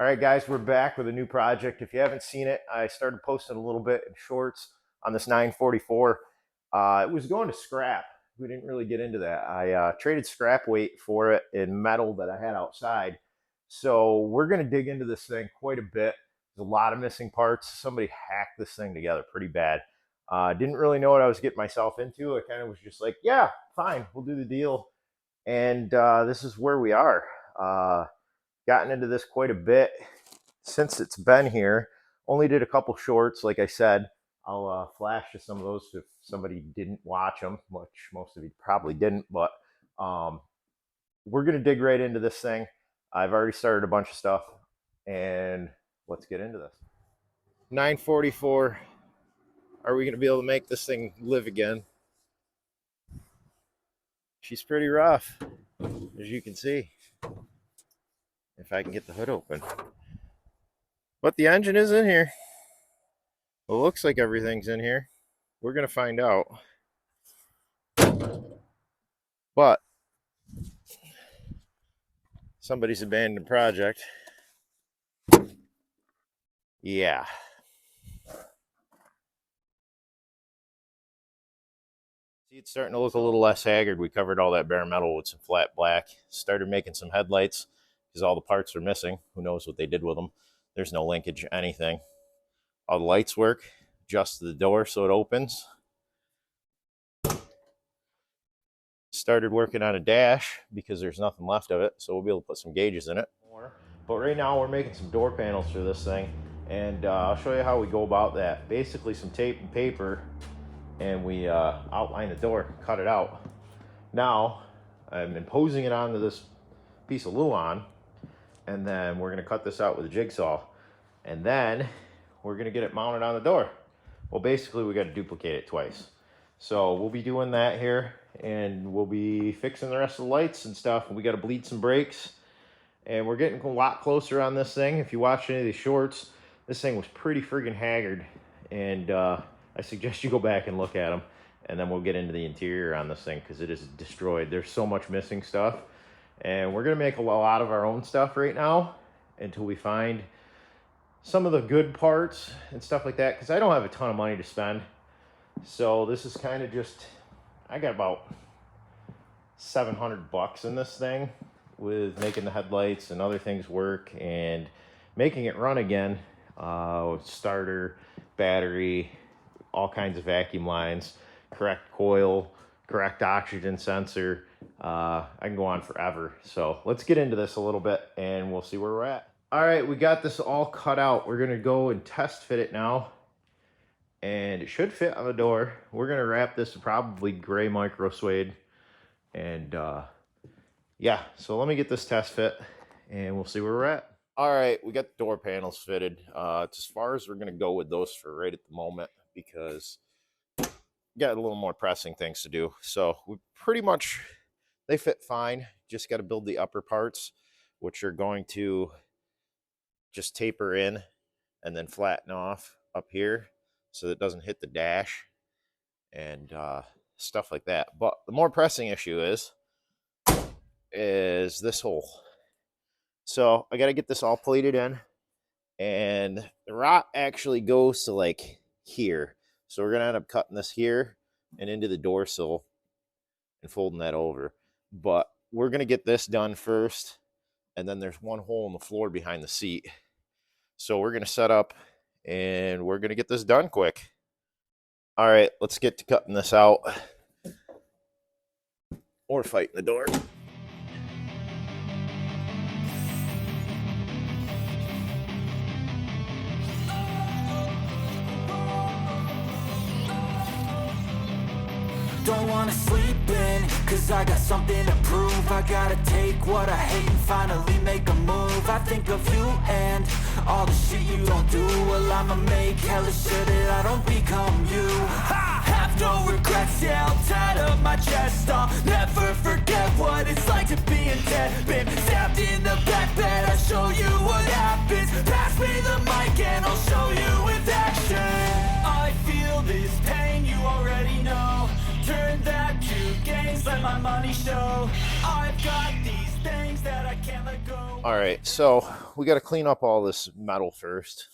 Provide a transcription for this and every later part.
All right, guys, we're back with a new project. If you haven't seen it, I started posting a little bit in shorts on this 944. It was going to scrap. We didn't really get into that. I traded scrap weight for it in metal that I had outside. So we're going to dig into this thing quite a bit. There's a lot of missing parts. Somebody hacked this thing together pretty bad. Didn't really know what I was getting myself into. I kind of was just like, yeah, fine, we'll do the deal. And this is where we are. Gotten into this quite a bit since it's been here. Only did a couple shorts, like I said. I'll flash to some of those if somebody didn't watch them, which most of you probably didn't, but we're going to dig right into this thing. I've already started a bunch of stuff, and let's get into this. 944. Are we going to be able to make this thing live again? She's pretty rough, as you can see. If I can get the hood open. But the engine is in here. It looks like everything's in here. We're going to find out. But somebody's abandoned project. Yeah. See, it's starting to look a little less haggard. We covered all that bare metal with some flat black. Started making some headlights because all the parts are missing. Who knows what they did with them. There's no linkage, anything. All the lights work. Adjusted the door so it opens. Started working on a dash because there's nothing left of it, so we'll be able to put some gauges in it. But right now we're making some door panels for this thing, and I'll show you how we go about that. Basically some tape and paper, and we outline the door, cut it out. Now I'm imposing it onto this piece of Luan, and then we're going to cut this out with a jigsaw, and then we're going to get it mounted on the door. Well, basically we got to duplicate it twice, so we'll be doing that here, and we'll be fixing the rest of the lights and stuff. We got to bleed some brakes, and we're getting a lot closer on this thing. If you watch any of these shorts, this thing was pretty friggin' haggard, and I suggest you go back and look at them, and then we'll get into the interior on this thing because it is destroyed. There's so much missing stuff. And we're going to make a lot of our own stuff right now until we find some of the good parts and stuff like that, because I don't have a ton of money to spend. So this is kind of just, I got about $700 in this thing with making the headlights and other things work and making it run again. Starter, battery, all kinds of vacuum lines, correct coil, correct oxygen sensor. I can go on forever. So let's get into this a little bit and we'll see where we're at. All right, we got this all cut out. We're going to go and test fit it now. And it should fit on the door. We're going to wrap this probably gray micro suede. And yeah, so let me get this test fit and we'll see where we're at. All right, we got the door panels fitted. It's as far as we're going to go with those for right at the moment because got a little more pressing things to do. So we pretty much, they fit fine. Just got to build the upper parts, which are going to just taper in and then flatten off up here so that it doesn't hit the dash and stuff like that. But the more pressing issue is this hole. So I got to get this all plated in, and the rot actually goes to like here. So we're going to end up cutting this here and into the door sill and folding that over. But we're going to get this done first, and then there's one hole in the floor behind the seat. So we're going to set up, and we're going to get this done quick. All right, let's get to cutting this out or fighting the door. Don't wanna sleep in, cause I got something to prove. I gotta take what I hate and finally make a move. I think of you and all the shit you don't do. Well, I'ma make hella sure that I don't become you. I have no regrets, yeah, I'll tie up my chest. I'll never forget what it's like to be in debt. Been stabbed in the back bed, I'll show you what happens. Pass me the mic and I'll show you with action. I feel this pain, you already know. Turn that to gains, let my money show. I've got these things that I can't let go. All right, so we got to clean up all this metal first.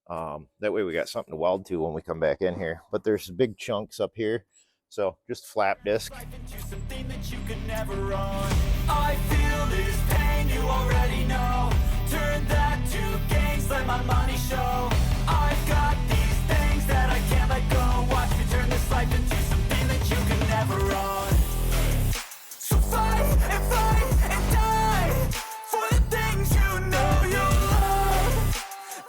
That way we got something to weld to when we come back in here. But there's big chunks up here, so just flap disc. Something that you could never run. I feel this pain, you already know. Turn that to gains, let my money show. I've got these things that I can't let go. Watch me turn this life into something that you can never run. So fight and die for the things you know you love.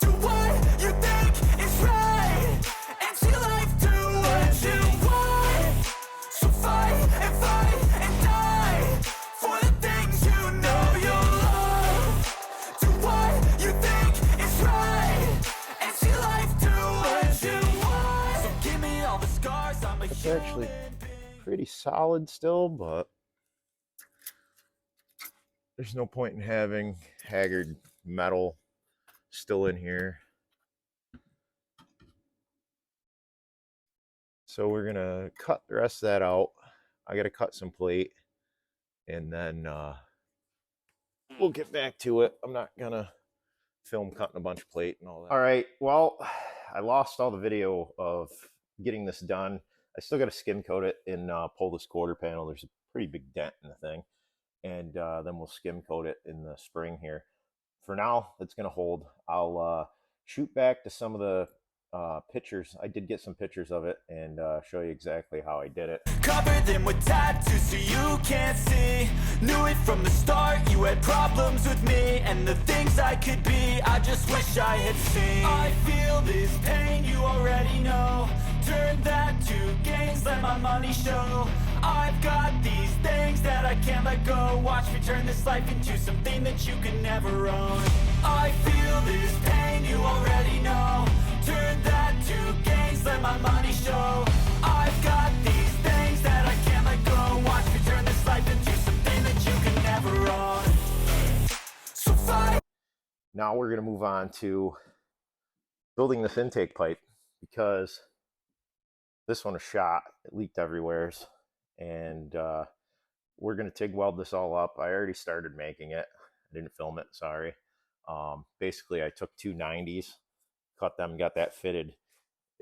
Do what you think is right and see life do what you want. So fight and die for the things you know you love. Do what you think is right and see life do what you want. So give me all the scars, I'm a It's actually pretty solid still, but there's no point in having haggard metal still in here. So we're gonna cut the rest of that out. I gotta cut some plate, and then we'll get back to it. I'm not gonna film cutting a bunch of plate and all that. All right, well, I lost all the video of getting this done. I still got to skim coat it and pull this quarter panel. There's a pretty big dent in the thing, and then we'll skim coat it in the spring here. For now, it's gonna hold. I'll shoot back to some of the pictures. I did get some pictures of it and show you exactly how I did it. Cover them with tattoos so you can't see. Knew it from the start, you had problems with me and the things I could be, I just wish I had seen. I feel this pain, you already know. Turn that to gains, let my money show. I've got these things that I can't let go. Watch me turn this life into something that you can never own. I feel this pain, you already know. Turn that to gains, let my money show. I've got these things that I can't let go. Watch me turn this life into something that you can never own. So fight. Now we're going to move on to building this intake pipe, because this one was shot. It leaked everywhere, and we're going to TIG weld this all up. I already started making it. I didn't film it, sorry. Basically, I took two 90s, cut them, got that fitted.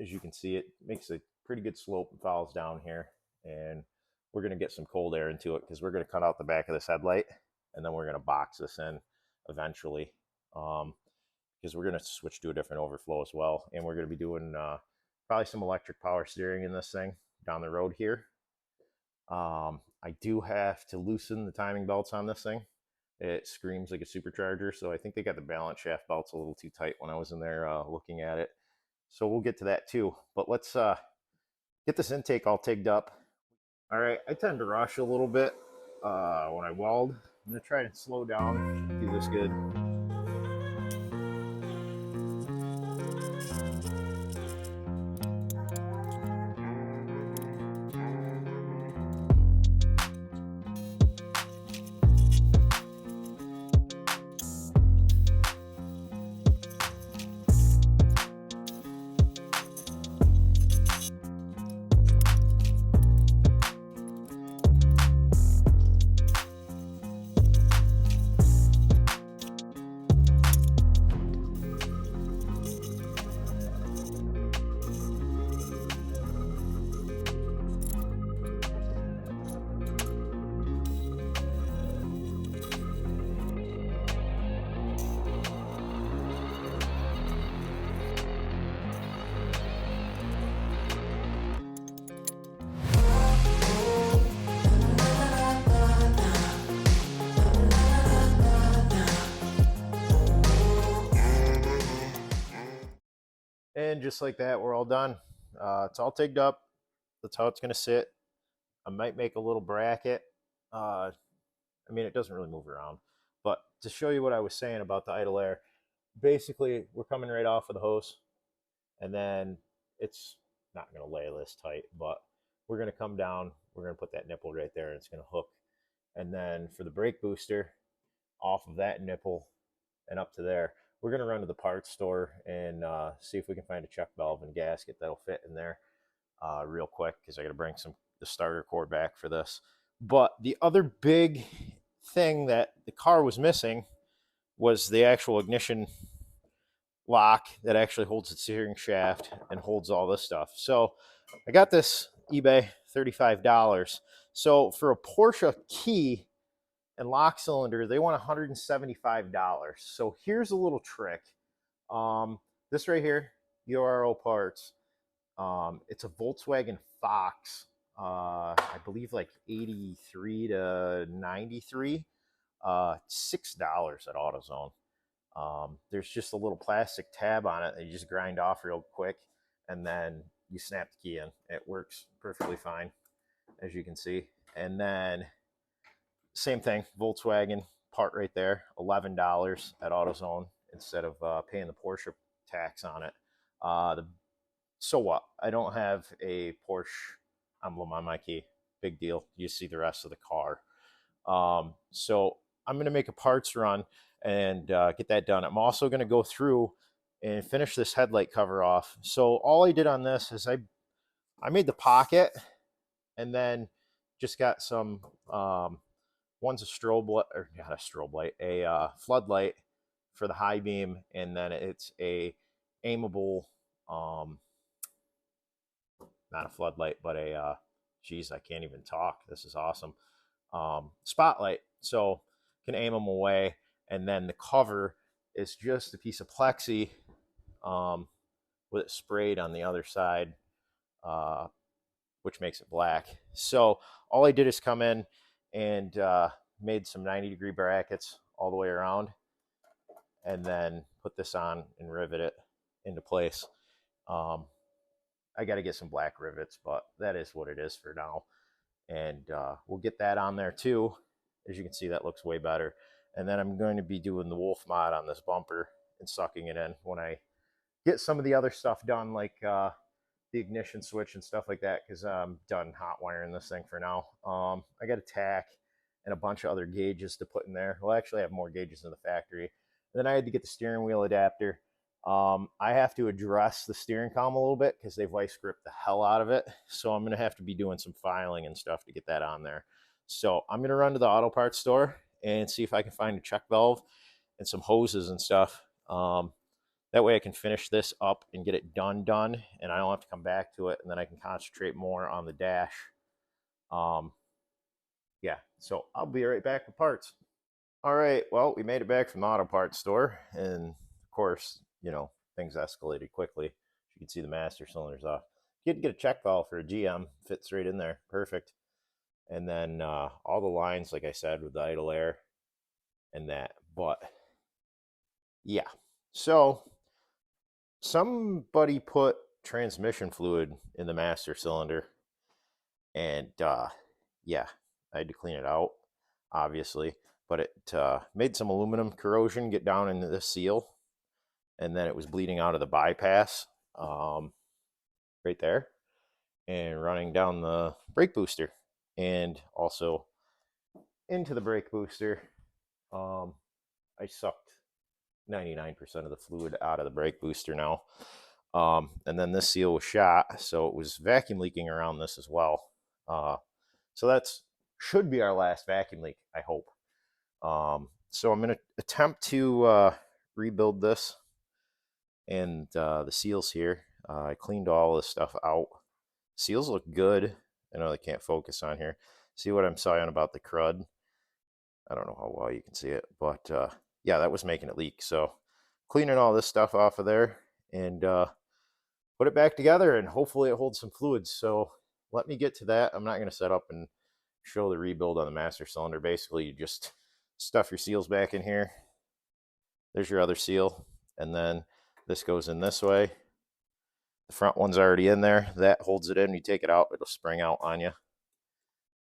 As you can see, it makes a pretty good slope and falls down here, and we're going to get some cold air into it because we're going to cut out the back of this headlight, and then we're going to box this in eventually, because we're going to switch to a different overflow as well, and we're going to be doing probably some electric power steering in this thing down the road here. I do have to loosen the timing belts on this thing. It screams like a supercharger, so I think they got the balance shaft belts a little too tight when I was in there looking at it. So we'll get to that too. But let's get this intake all tigged up. All right, I tend to rush a little bit when I weld. I'm gonna try to slow down, do this good. And just like that, we're all done. It's all tigged up. That's how it's going to sit. I might make a little bracket. I mean, it doesn't really move around. But to show you what I was saying about the idle air, basically, we're coming right off of the hose. And then it's not going to lay this tight, but we're going to come down. We're going to put that nipple right there, and it's going to hook. And then for the brake booster, off of that nipple and up to there, we're going to run to the parts store and see if we can find a check valve and gasket that'll fit in there real quick, because I got to bring the starter core back for this. But the other big thing that the car was missing was the actual ignition lock that actually holds the steering shaft and holds all this stuff. So I got this eBay, $35. So for a Porsche key and lock cylinder, they want $175. So here's a little trick. This right here, URL parts. It's a Volkswagen Fox. I believe like 83 to 93. $6 at AutoZone. There's just a little plastic tab on it that you just grind off real quick, and then you snap the key in. It works perfectly fine, as you can see. And then same thing, Volkswagen part right there, $11 at AutoZone instead of paying the Porsche tax on it. So what? I don't have a Porsche emblem on my key. Big deal. You see the rest of the car. So I'm going to make a parts run and get that done. I'm also going to go through and finish this headlight cover off. So all I did on this is I made the pocket and then just got some, one's a strobe light, or not a strobe light, a floodlight for the high beam, and then it's a aimable, not a floodlight, but a, geez, I can't even talk. This is awesome. Spotlight. So can aim them away. And then the cover is just a piece of plexi with it sprayed on the other side, which makes it black. So all I did is come in and made some 90-degree brackets all the way around, and then put this on and rivet it into place. I got to get some black rivets, but that is what it is for now. And we'll get that on there too. As you can see, that looks way better. And then I'm going to be doing the wolf mod on this bumper and sucking it in when I get some of the other stuff done, like the ignition switch and stuff like that, because I'm done hot wiring this thing for now. I got a tack and a bunch of other gauges to put in there. Well, actually, I have more gauges in the factory. And then I had to get the steering wheel adapter. I have to address the steering column a little bit because they've vice gripped the hell out of it. So I'm going to have to be doing some filing and stuff to get that on there. So I'm going to run to the auto parts store and see if I can find a check valve and some hoses and stuff. That way I can finish this up and get it done, and I don't have to come back to it, and then I can concentrate more on the dash. Yeah, so I'll be right back with parts. All right, well, we made it back from the auto parts store, and of course, you know, things escalated quickly. You can see the master cylinder's off. You had to get a check valve for a GM, fits right in there, perfect. And then all the lines, like I said, with the idle air and that. But yeah, so somebody put transmission fluid in the master cylinder, and yeah, I had to clean it out, obviously, but it made some aluminum corrosion get down into the seal, and then it was bleeding out of the bypass right there and running down the brake booster and also into the brake booster. I sucked 99% of the fluid out of the brake booster now. And then this seal was shot, so it was vacuum leaking around this as well. So that's should be our last vacuum leak, I hope. So I'm going to attempt to rebuild this and the seals here. I cleaned all this stuff out. Seals look good. I know they can't focus on here. See what I'm saying about the crud? I don't know how well you can see it, but yeah, that was making it leak. So cleaning all this stuff off of there and put it back together, and hopefully it holds some fluids. So let me get to that. I'm not going to set up and show the rebuild on the master cylinder. Basically, you just stuff your seals back in here. There's your other seal, and then this goes in this way. The front one's already in there. That holds it in. You take it out, it'll spring out on you.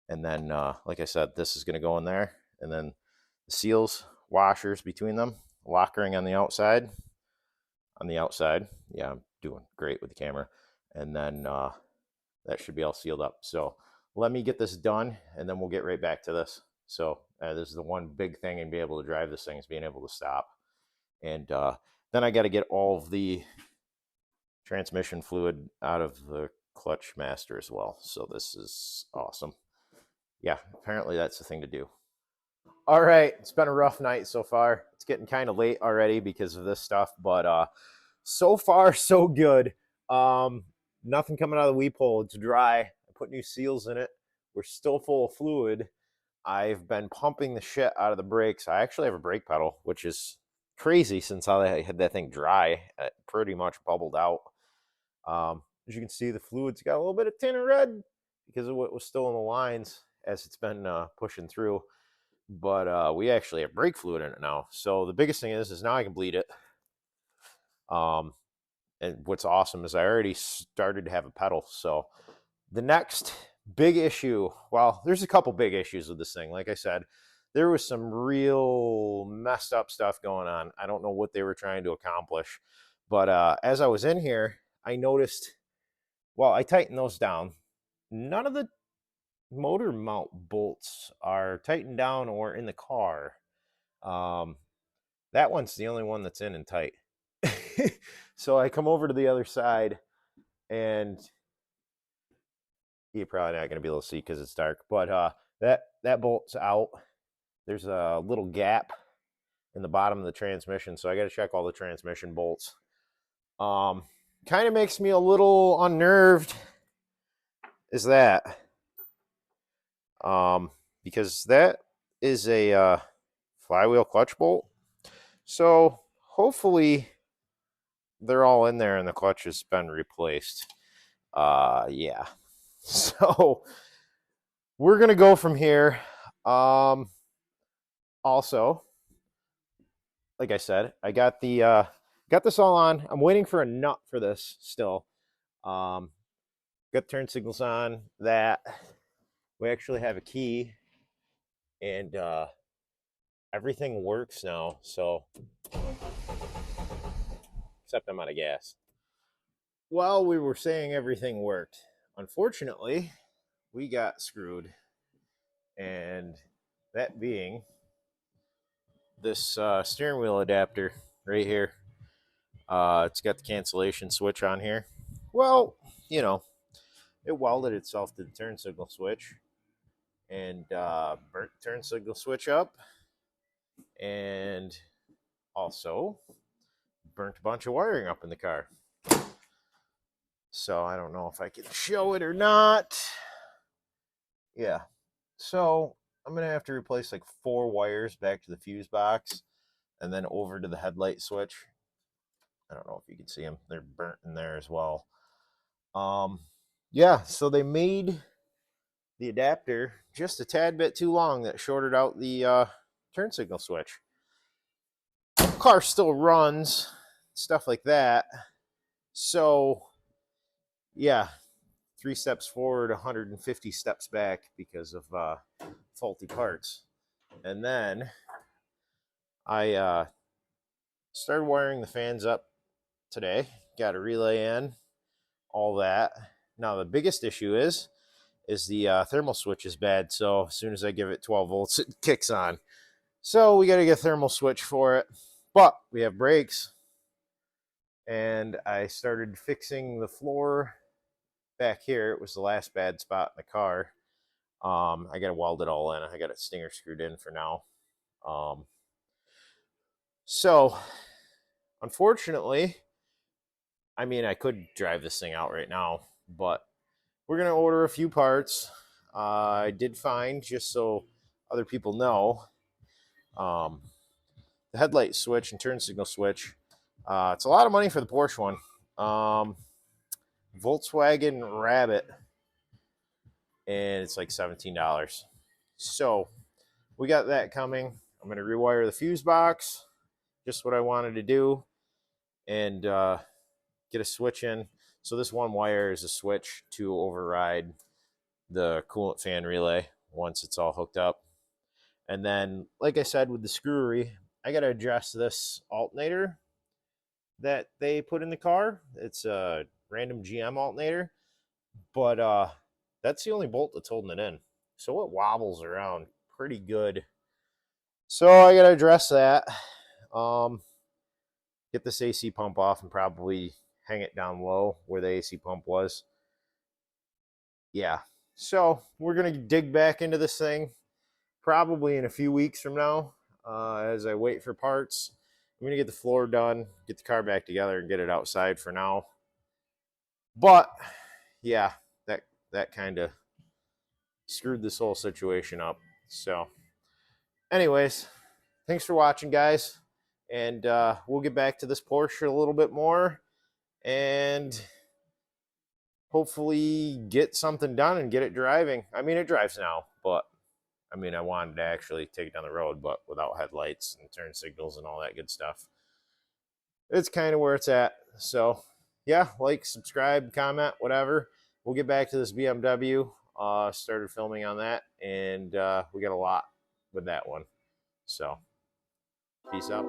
And then, like I said, this is going to go in there. And then the seals, washers between them, lock ring on the outside. On the outside, yeah, I'm doing great with the camera. And then that should be all sealed up. So let me get this done, and then we'll get right back to this. So this is the one big thing and be able to drive this thing is being able to stop. And then I got to get all of the transmission fluid out of the clutch master as well. So this is awesome. Yeah, apparently that's the thing to do. All right, it's been a rough night so far. It's getting kind of late already because of this stuff, but so far so good. Um, Nothing coming out of the weep hole. It's dry. I put new seals in it. We're still full of fluid. I've been pumping the shit out of the brakes. I actually have a brake pedal, which is crazy since I had that thing dry. It pretty much bubbled out. As you can see, the fluid's got a little bit of tin and red because of what was still in the lines as it's been pushing through. But we actually have brake fluid in it now. So the biggest thing is now I can bleed it. Um, and what's awesome is I already started to have a pedal. So the next big issue, well, there's a couple big issues with this thing. Like I said, there was some real messed up stuff going on. I don't know what they were trying to accomplish. But as I was in here, I noticed, well, I tightened those down. None of the motor mount bolts are tightened down or in the car. Um, that one's the only one that's in and tight. So I come over to the other side, and you're probably not going to be able to see because it's dark, but that bolt's out. There's a little gap in the bottom of the transmission, so I got to check all the transmission bolts. Kind of makes me a little unnerved is that because that is a flywheel clutch bolt. So hopefully they're all in there and the clutch has been replaced. Yeah. So we're gonna go from here. Also, like I said, I got the got this all on. I'm waiting for a nut for this still. Got turn signals on. That we actually have a key, and everything works now. So, except I'm out of gas. While we were saying everything worked, unfortunately, we got screwed, and that being this steering wheel adapter right here. It's got the cancellation switch on here. Well, you know, it welded itself to the turn signal switch and burnt the turn signal switch up, and also burnt a bunch of wiring up in the car. So I don't know if I can show it or not. Yeah. So I'm going to have to replace like 4 wires back to the fuse box and then over to the headlight switch. I don't know if you can see them. They're burnt in there as well. Yeah, so they made the adapter just a tad bit too long that shorted out the turn signal switch. The car still runs, stuff like that. So, yeah, 3 steps forward, 150 steps back because of faulty parts. And then I started wiring the fans up today. Got a relay in, all that. Now the biggest issue is the thermal switch is bad. So as soon as I give it 12 volts, it kicks on. So we got to get a thermal switch for it. But we have brakes, and I started fixing the floor back here. It was the last bad spot in the car. I got to weld it all in. I got it stinger screwed in for now. So unfortunately, I mean, I could drive this thing out right now, but we're going to order a few parts. I did find, just so other people know, the headlight switch and turn signal switch. It's a lot of money for the Porsche one. Volkswagen Rabbit, and it's like $17. So we got that coming. I'm going to rewire the fuse box, just what I wanted to do, and get a switch in. So this one wire is a switch to override the coolant fan relay once it's all hooked up. And then, like I said, with the screwery, I got to adjust this alternator that they put in the car. It's a random GM alternator, but that's the only bolt that's holding it in. So it wobbles around pretty good. So I got to address that. Get this AC pump off and probably hang it down low where the AC pump was. Yeah. So we're going to dig back into this thing. probably in a few weeks from now, as I wait for parts. I'm gonna get the floor done, get the car back together, and get it outside for now. But yeah, that kind of screwed this whole situation up. So, anyways, thanks for watching, guys, and we'll get back to this Porsche a little bit more, and hopefully get something done and get it driving. I mean, it drives now, but I mean, I wanted to actually take it down the road, but without headlights and turn signals and all that good stuff. It's kind of where it's at. So, yeah, like, subscribe, comment, whatever. We'll get back to this BMW. Started filming on that, and we got a lot with that one. So, peace out.